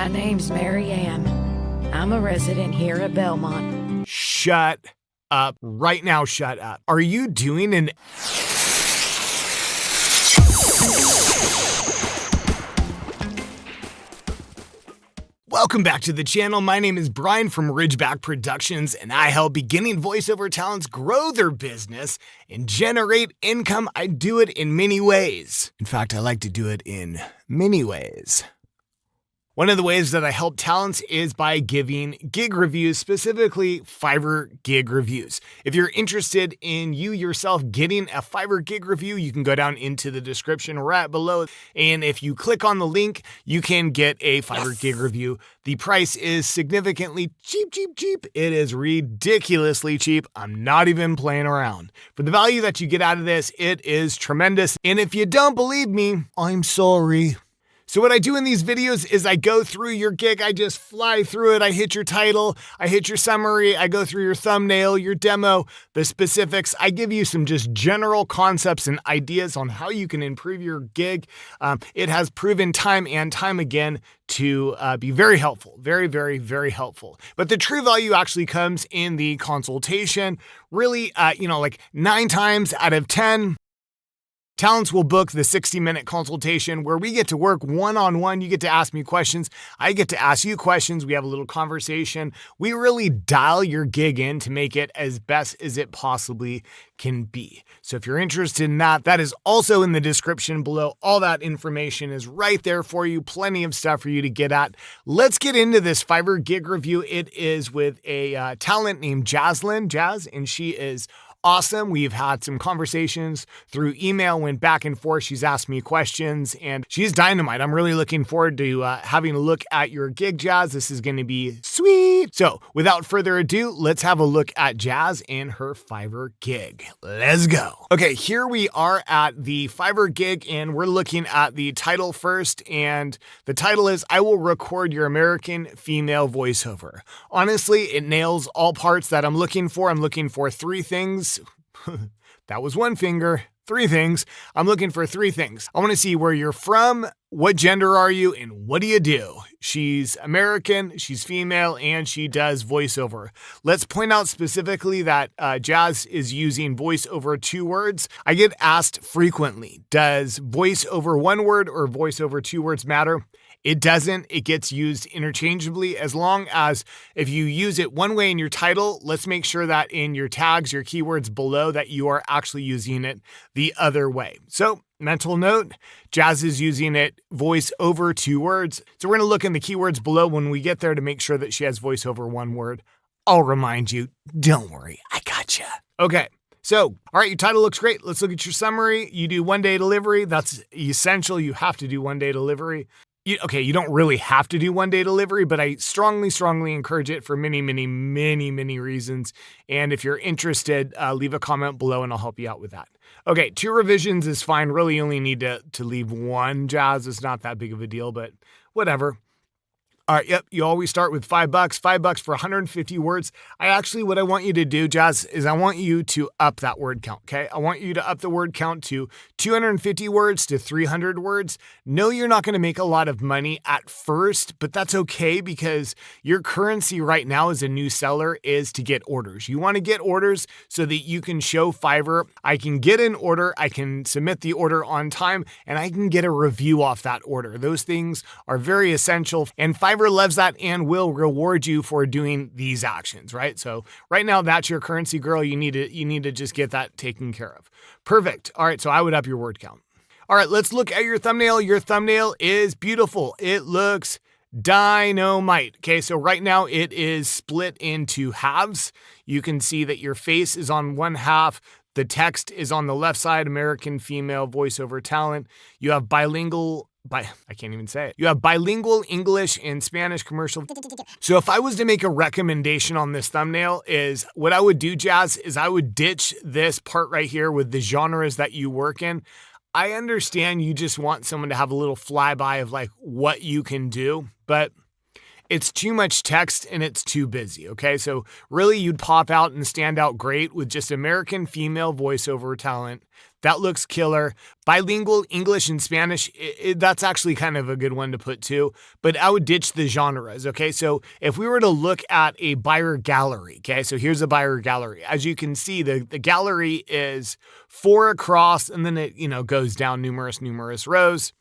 name's Mary Ann. I'm a resident here at Belmont. Shut up. Right now, shut up. Are you doing an... Welcome back to the channel. My name is Brian from Ridgeback Productions, and I help beginning voiceover talents grow their business and generate income. I do it in many ways. In fact, I like to do it in many ways. One of the ways that I help talents is by giving gig reviews, specifically Fiverr gig reviews. If you're interested in you yourself getting a Fiverr gig review, you can go down into the description right below. And if you click on the link, you can get a Fiverr gig review. The price is significantly cheap. It is ridiculously cheap. I'm not even playing around. For the value that you get out of this, it is tremendous. And if you don't believe me, I'm sorry. So what I do in these videos is I go through your gig, I just fly through it. I hit your title, I hit your summary, I go through your thumbnail, your demo, the specifics. I give you some just general concepts and ideas on how you can improve your gig. It has proven time and time again to be very helpful, very helpful. But the true value actually comes in the consultation. Really, like 9 times out of 10, talents will book the 60-minute consultation where we get to work one-on-one. You get to ask me questions. I get to ask you questions. We have a little conversation. We really dial your gig in to make it as best as it possibly can be. So if you're interested in that, that is also in the description below. All that information is right there for you. Plenty of stuff for you to get at. Let's get into this Fiverr gig review. It is with a talent named Jazzlyn, and she is awesome. We've had some conversations through email, went back and forth. She's asked me questions and she's dynamite. I'm really looking forward to having a look at your gig, Jazz. This is going to be sweet. So without further ado, let's have a look at Jazz and her Fiverr gig. Let's go. Okay, here we are at the Fiverr gig and we're looking at the title first. And the title is, I will record your American female voiceover. Honestly, it nails all parts that I'm looking for. I'm looking for 3 things. That was 1 finger. 3 things. I'm looking for 3 things. I want to see where you're from, what gender are you, and what do you do? She's American, she's female, and she does voiceover. Let's point out specifically that Jazz is using voiceover 2 words. I get asked frequently, does voiceover 1 word or voiceover 2 words matter? It doesn't. It gets used interchangeably as long as if you use it one way in your title, let's make sure that in your tags, your keywords below, that you are actually using it the other way. So mental note, Jazz is using it voice over 2 words. So we're going to look in the keywords below when we get there to make sure that she has voice over 1 word. I'll remind you, don't worry, I gotcha. Okay. So, all right, your title looks great. Let's look at your summary. You do 1-day delivery. That's essential. You have to do 1-day delivery. You don't really have to do 1-day delivery, but I strongly encourage it for many reasons. And if you're interested, leave a comment below and I'll help you out with that. Okay, 2 revisions is fine. Really, you only need to leave 1, Jazz. It's not that big of a deal, but whatever. All right, yep, you always start with $5, $5 for 150 words. What I want you to do, Jazz, is I want you to up that word count, okay? I want you to up the word count to 250 words to 300 words. No, you're not gonna make a lot of money at first, but that's okay because your currency right now as a new seller is to get orders. You wanna get orders so that you can show Fiverr, I can get an order, I can submit the order on time, and I can get a review off that order. Those things are very essential, and Fiverr loves that and will reward you for doing these actions, right? So right now that's your currency, girl. You need to just get that taken care of. Perfect. All right, so I would up your word count. All right, let's look at your thumbnail. Your thumbnail is beautiful. It looks dynamite. Okay, so right now it is split into halves. You can see that your face is on one half. The text is on the left side, American female voiceover talent. You have You have bilingual English and Spanish commercial. So if I was to make a recommendation on this thumbnail is what I would do, Jazz, is I would ditch this part right here with the genres that you work in. I understand you just want someone to have a little flyby of like what you can do, but it's too much text and it's too busy, okay? So really you'd pop out and stand out great with just American female voiceover talent. That looks killer. Bilingual English and Spanish, that's actually kind of a good one to put too, but I would ditch the genres, okay? So if we were to look at a buyer gallery, okay? So here's a buyer gallery. As you can see, the gallery is 4 across, and then it, goes down numerous rows.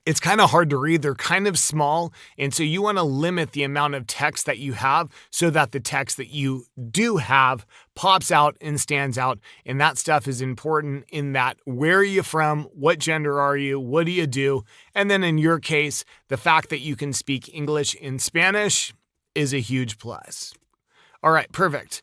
It's kind of hard to read. They're kind of small. And so you want to limit the amount of text that you have so that the text that you do have pops out and stands out. And that stuff is important in that, where are you from? What gender are you? What do you do? And then in your case, the fact that you can speak English and Spanish is a huge plus. All right, perfect.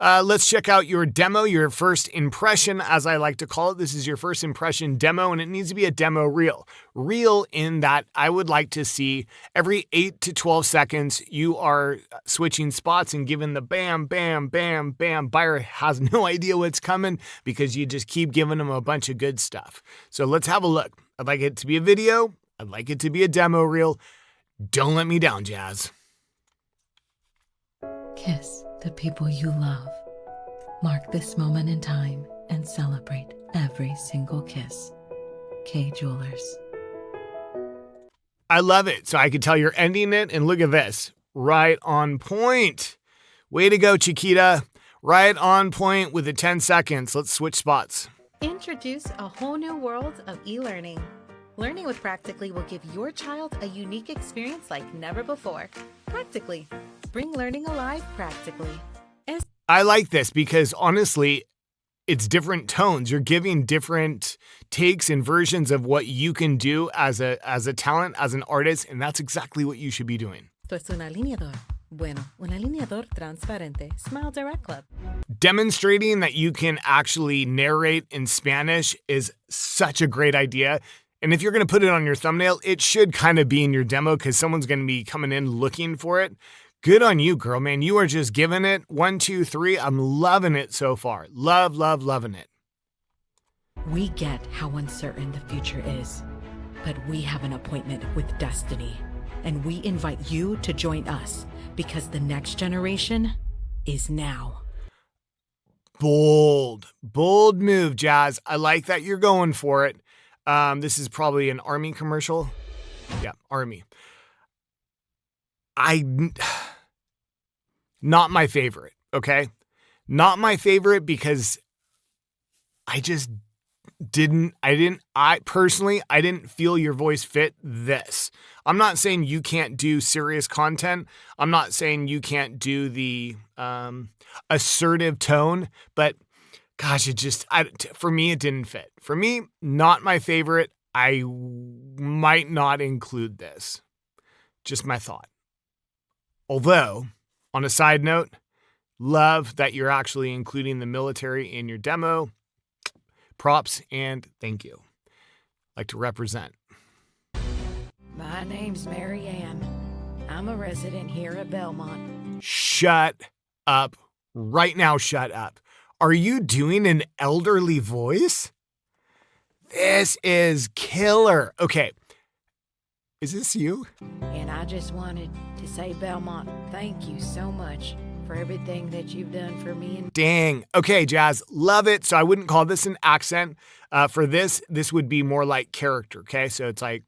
Let's check out your demo, your first impression, as I like to call it. This is your first impression demo, and it needs to be a demo reel. Reel in that I would like to see every 8 to 12 seconds, you are switching spots and giving the bam, bam, bam, bam. Buyer has no idea what's coming because you just keep giving them a bunch of good stuff. So let's have a look. I'd like it to be a video. I'd like it to be a demo reel. Don't let me down, Jazz. Kiss the people you love. Mark this moment in time and celebrate every single kiss. K Jewelers. I love it. So I can tell you're ending it, and look at this. Right on point. Way to go, Chiquita. Right on point with the 10 seconds. Let's switch spots. Introduce a whole new world of e-learning. Learning with Practically will give your child a unique experience like never before. Practically. Bring learning alive practically. I like this because honestly, it's different tones. You're giving different takes and versions of what you can do as a talent, as an artist, and that's exactly what you should be doing. Esto es un alineador. Bueno, un alineador transparente. Smile Direct Club. Demonstrating that you can actually narrate in Spanish is such a great idea. And if you're going to put it on your thumbnail, it should kind of be in your demo because someone's going to be coming in looking for it. Good on you, girl, man. You are just giving it 1, 2, 3. I'm loving it so far. Loving it. We get how uncertain the future is, but we have an appointment with destiny, and we invite you to join us because the next generation is now. Bold move, Jazz. I like that you're going for it. This is probably an Army commercial. Yeah, Army. Not my favorite, okay? Not my favorite because I personally didn't feel your voice fit this. I'm not saying you can't do serious content. I'm not saying you can't do the assertive tone, but gosh, for me, it didn't fit. For me, not my favorite. I might not include this. Just my thought. Although, on a side note, love that you're actually including the military in your demo. Props and thank you. Like to represent. My name's Mary Ann. I'm a resident here at Belmont. Shut up. Right now, shut up. Are you doing an elderly voice? This is killer. Okay. Is this you? And I just wanted to say, Belmont, thank you so much for everything that you've done for me. Dang. Okay, Jazz. Love it. So I wouldn't call this an accent. For this would be more like character. Okay. So it's like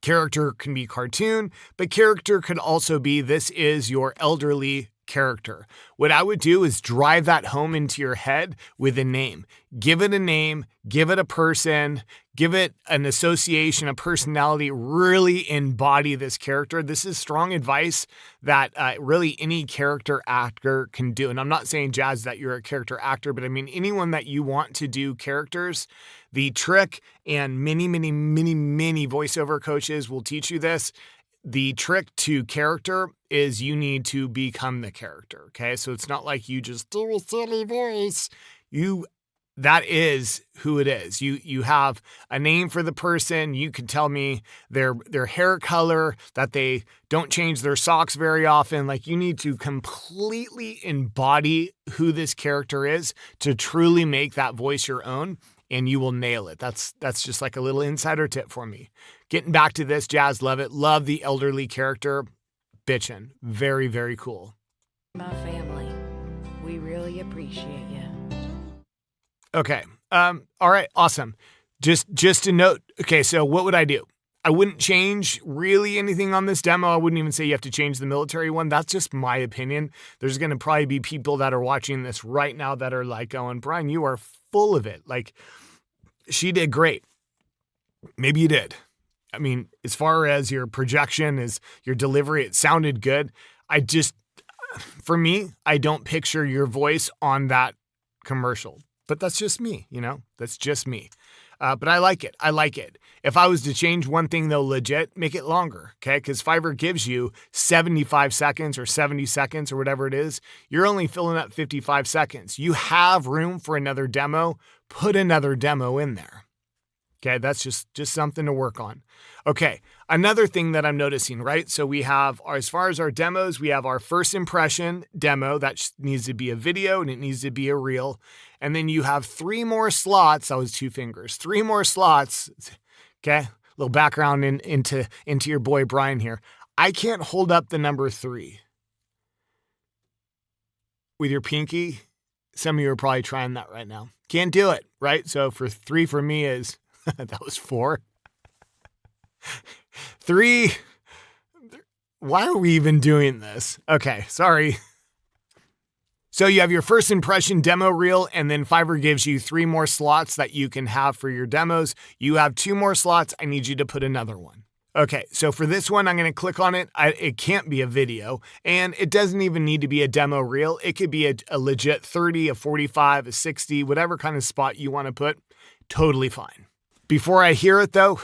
character can be cartoon, but character could also be, this is your elderly character. What I would do is drive that home into your head with a name. Give it a name, give it a person, give it an association, a personality, really embody this character. This is strong advice that really any character actor can do. And I'm not saying, Jazz, that you're a character actor, but I mean anyone that you want to do characters. The trick, and many voiceover coaches will teach you this, the trick to character is you need to become the character, okay? So it's not like you just do a silly voice. That is who it is. You have a name for the person. You can tell me their hair color, that they don't change their socks very often. Like, you need to completely embody who this character is to truly make that voice your own, and you will nail it. That's just like a little insider tip for me. Getting back to this, Jazz, love it. Love the elderly character. Bitchin'. Very, very cool. My family, we really appreciate you. Okay. All right. Awesome. Just a note. Okay. So what would I do? I wouldn't change really anything on this demo. I wouldn't even say you have to change the military one. That's just my opinion. There's going to probably be people that are watching this right now that are like going, Brian, you are full of it. Like, she did great. Maybe you did. I mean, as far as your projection, as your delivery, it sounded good. For me, I don't picture your voice on that commercial, but that's just me, that's just me. But I like it. If I was to change one thing though, legit, make it longer. Okay. Cause Fiverr gives you 75 seconds or 70 seconds or whatever it is. You're only filling up 55 seconds. You have room for another demo. Put another demo in there. Okay. That's just something to work on. Okay. Another thing that I'm noticing, right? So we have, as far as our demos, we have our first impression demo that needs to be a video and it needs to be a reel. And then you have 3 more slots. That was 2 fingers, 3 more slots. Okay. A little background into your boy, Brian here. I can't hold up the number 3 with your pinky. Some of you are probably trying that right now. Can't do it. Right. So 3 for me is, that was 4. 3. Why are we even doing this? Okay. Sorry. So you have your first impression demo reel, and then Fiverr gives you 3 more slots that you can have for your demos. You have 2 more slots. I need you to put another one. Okay, so for this one, I'm going to click on it. It can't be a video, and it doesn't even need to be a demo reel. It could be a legit 30, a 45, a 60, whatever kind of spot you want to put. Totally fine. Before I hear it though,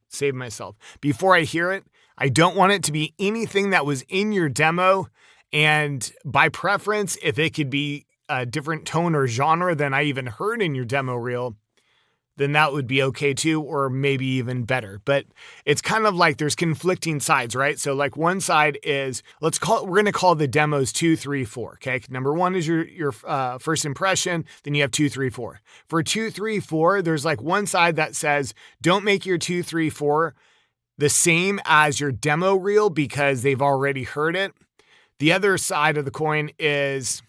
save myself. Before I hear it, I don't want it to be anything that was in your demo. And by preference, if it could be a different tone or genre than I even heard in your demo reel, then that would be okay too, or maybe even better. But it's kind of like there's conflicting sides, right? So like one side is, we're going to call the demos 2, 3, 4. Okay. Number 1 is your first impression. Then you have 2, 3, 4. For 2, 3, 4, there's like one side that says, don't make your 2, 3, 4 the same as your demo reel because they've already heard it. The other side of the coin is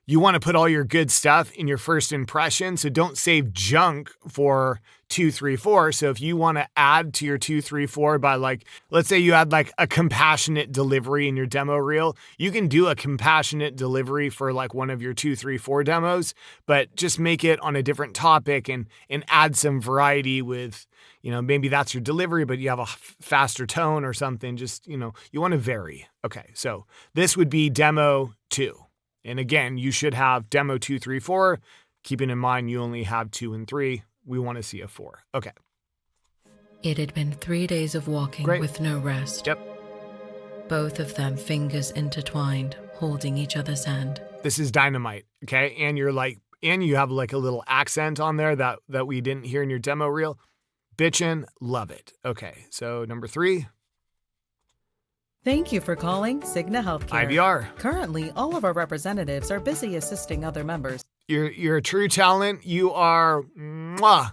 you want to put all your good stuff in your first impression. So don't save junk for 2, 3, 4. So if you want to add to your 2, 3, 4 by let's say you had a compassionate delivery in your demo reel, you can do a compassionate delivery for one of your 2, 3, 4 demos, but just make it on a different topic and add some variety with, maybe that's your delivery, but you have a faster tone or something. Just, you want to vary. Okay. So this would be demo 2. And again, you should have demo 2, 3, 4, keeping in mind you only have 2 and 3. We want to see a 4. Okay. It had been 3 days of walking with no rest. Yep. Both of them fingers intertwined, holding each other's hand. This is dynamite. Okay. And you have a little accent on there that we didn't hear in your demo reel. Bitchin', love it. Okay. So number 3. Thank you for calling Cigna Healthcare. IVR. Currently, all of our representatives are busy assisting other members. You're a true talent. You are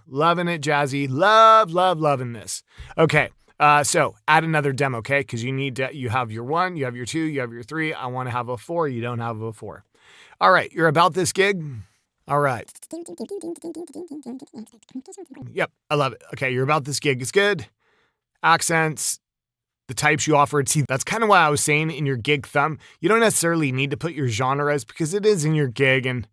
loving it, Jazzy. Loving this. Okay. So add another demo, okay? Because you have your 1, you have your 2, you have your 3. I want to have a 4. You don't have a 4. All right. You're about this gig. All right. Yep. I love it. Okay. You're about this gig. It's good. Accents. The types you offered. See, that's kind of why I was saying in your gig thumb, you don't necessarily need to put your genres because it is in your gig. And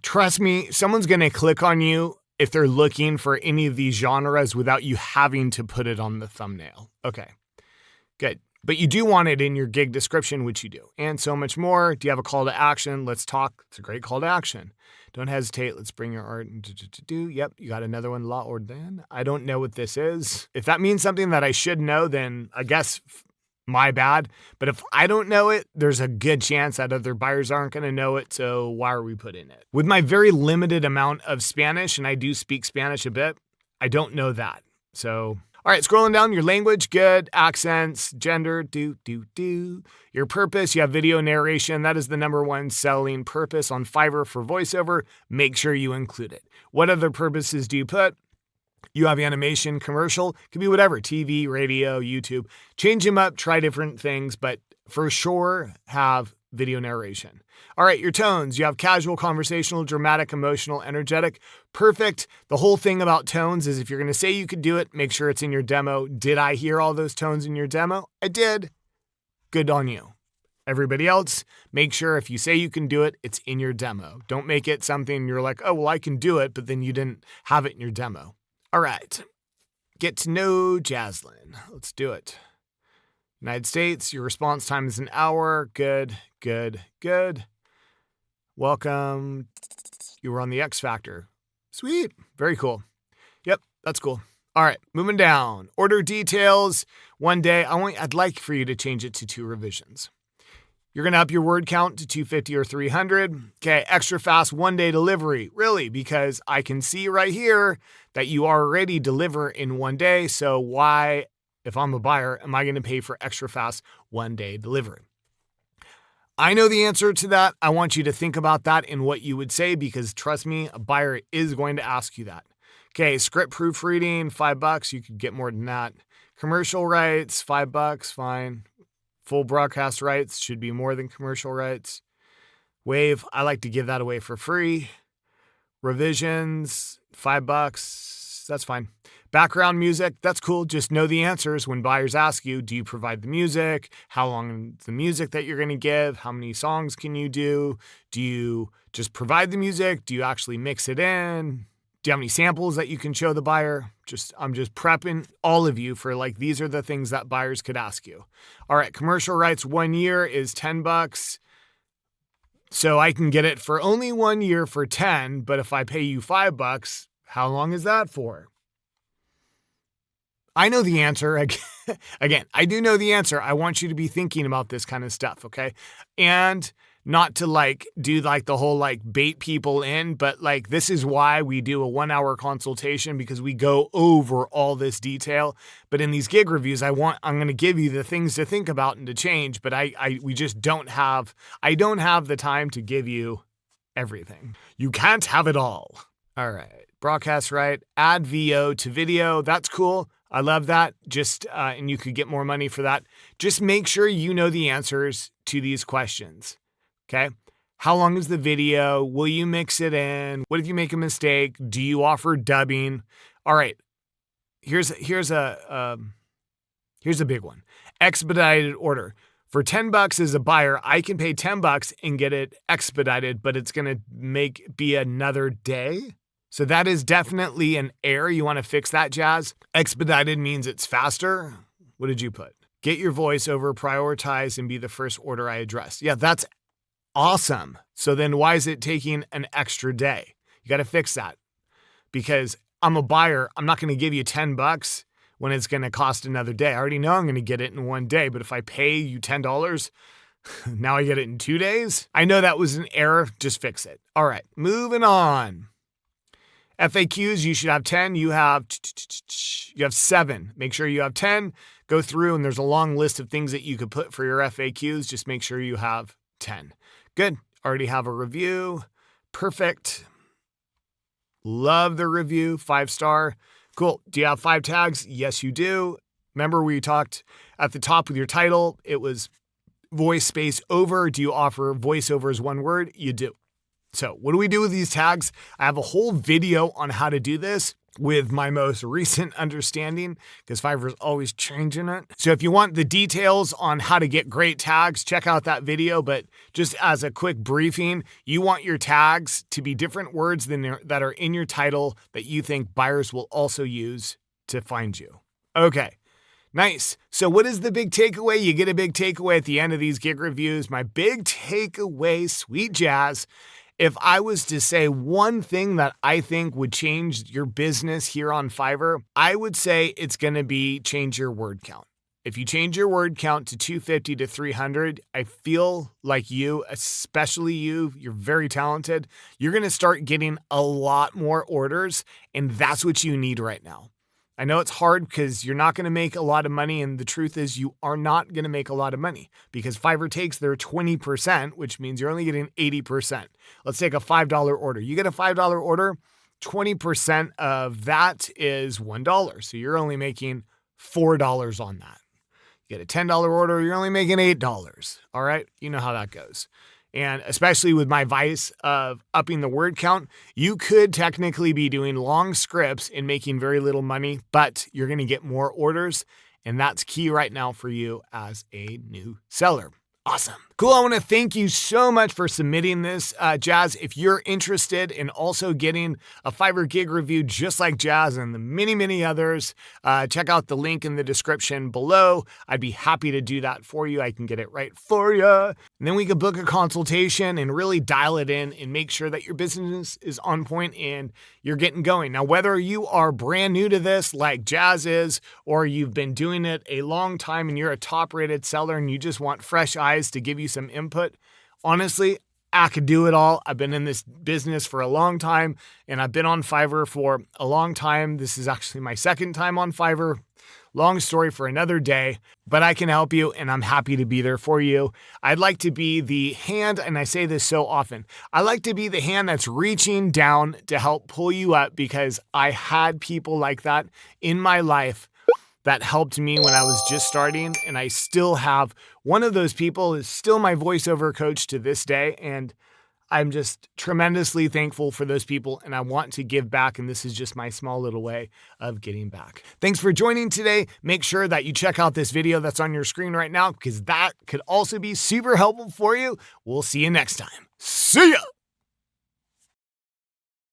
trust me, someone's going to click on you if they're looking for any of these genres without you having to put it on the thumbnail. Okay, good. But you do want it in your gig description, which you do. And so much more. Do you have a call to action? Let's talk. It's a great call to action. Don't hesitate. Let's bring your art do. Yep, you got another one, law or then. I don't know what this is. If that means something that I should know, then I guess my bad. But if I don't know it, there's a good chance that other buyers aren't going to know it. So why are we putting it? With my very limited amount of Spanish, and I do speak Spanish a bit, I don't know that. So... all right, scrolling down, your language, good. Accents, gender, Your purpose, you have video narration. That is the number 1 selling purpose on Fiverr for voiceover. Make sure you include it. What other purposes do you put? You have animation, commercial, could be whatever, TV, radio, YouTube. Change them up, try different things, but for sure have video narration. All right, your tones. You have casual, conversational, dramatic, emotional, energetic. Perfect. The whole thing about tones is if you're going to say you could do it, make sure it's in your demo. Did I hear all those tones in your demo? I did. Good on you. Everybody else, make sure if you say you can do it, it's in your demo. Don't make it something you're like, oh, well, I can do it, but then you didn't have it in your demo. All right. Get to know Jazzlyn. Let's do it. United States, your response time is an hour. Good, good, good. Welcome. You were on the X Factor. Sweet. Very cool. Yep, that's cool. All right, moving down. Order details. 1 day. I'd like for you to change it to 2 revisions. You're going to up your word count to 250 or 300. Okay, extra fast 1 day delivery. Really, because I can see right here that you already deliver in 1 day. So why, if I'm a buyer, am I going to pay for extra fast 1 day delivery? I know the answer to that. I want you to think about that in what you would say, because trust me, a buyer is going to ask you that. Okay, script proofreading, $5. You could get more than that. Commercial rights, $5, fine. Full broadcast rights should be more than commercial rights. Wave, I like to give that away for free. Revisions, $5, that's fine. Background music, that's cool. Just know the answers when buyers ask you, do you provide the music? How long is the music that you're going to give? How many songs can you do? Do you just provide the music? Do you actually mix it in? Do you have any samples that you can show the buyer? I'm just prepping all of you for like, these are the things that buyers could ask you. All right, commercial rights 1 year is $10. So I can get it for only 1 year for 10, but if I pay you $5, how long is that for? I know the answer. Again, I do know the answer. I want you to be thinking about this kind of stuff, okay? And not to like do like the whole like bait people in, but like this is why we do a 1 hour consultation, because we go over all this detail. But in these gig reviews, I'm going to give you the things to think about and to change, but we just don't have the time to give you everything. You can't have it all. All right. Broadcast right. Add VO to video. That's cool. I love that. Just, and you could get more money for that. Just make sure you know the answers to these questions. Okay. How long is the video? Will you mix it in? What if you make a mistake? Do you offer dubbing? All right. Here's a big one. Expedited order. For $10 as a buyer, I can pay $10 and get it expedited, but it's going to be another day. So that is definitely an error. You want to fix that, Jazz. Expedited means it's faster. What did you put? Get your voiceover, prioritize, and be the first order I address. Yeah, that's awesome. So then why is it taking an extra day? You got to fix that, because I'm a buyer. I'm not going to give you $10 when it's going to cost another day. I already know I'm going to get it in 1 day, but if I pay you $10, now I get it in 2 days. I know that was an error. Just fix it. All right, moving on. FAQs, you should have 10. You have 7. Make sure you have 10. Go through, and there's a long list of things that you could put for your FAQs. Just make sure you have 10. Good. Already have a review. Perfect. Love the review. 5-star. Cool. Do you have 5 tags? Yes, you do. Remember we talked at the top with your title, it was voice space over. Do you offer voiceover as one word? You do. So what do we do with these tags? I have a whole video on how to do this with my most recent understanding, because Fiverr is always changing it. So if you want the details on how to get great tags, check out that video. But just as a quick briefing, you want your tags to be different words that are in your title that you think buyers will also use to find you. Okay. Nice. So what is the big takeaway? You get a big takeaway at the end of these gig reviews. My big takeaway, sweet Jazz. If I was to say one thing that I think would change your business here on Fiverr, I would say it's going to be change your word count. If you change your word count to 250 to 300, I feel like you, especially you're very talented. You're going to start getting a lot more orders, and that's what you need right now. I know it's hard because you're not going to make a lot of money, and the truth is you are not going to make a lot of money because Fiverr takes their 20%, which means you're only getting 80%. Let's take a $5 order. You get a $5 order, 20% of that is $1. So you're only making $4 on that. You get a $10 order, you're only making $8. All right. You know how that goes. And especially with my advice of upping the word count, you could technically be doing long scripts and making very little money, but you're going to get more orders. And that's key right now for you as a new seller. Awesome. Cool. I want to thank you so much for submitting this, Jazz. If you're interested in also getting a Fiverr gig review just like Jazz and the many, many others, check out the link in the description below. I'd be happy to do that for you. I can get it right for you. And then we can book a consultation and really dial it in and make sure that your business is on point and you're getting going. Now, whether you are brand new to this like Jazz is, or you've been doing it a long time and you're a top rated seller and you just want fresh eyes to give you some input, honestly, I could do it all. I've been in this business for a long time and I've been on Fiverr for a long time. This is actually my second time on Fiverr. Long story for another day, but I can help you and I'm happy to be there for you. I'd like to be the hand, and I say this so often, I like to be the hand that's reaching down to help pull you up because I had people like that in my life that helped me when I was just starting, and I still have one of those people is still my voiceover coach to this day, and I'm just tremendously thankful for those people, and I want to give back, and this is just my small little way of getting back. Thanks for joining today. Make sure that you check out this video that's on your screen right now because that could also be super helpful for you. We'll see you next time. See ya!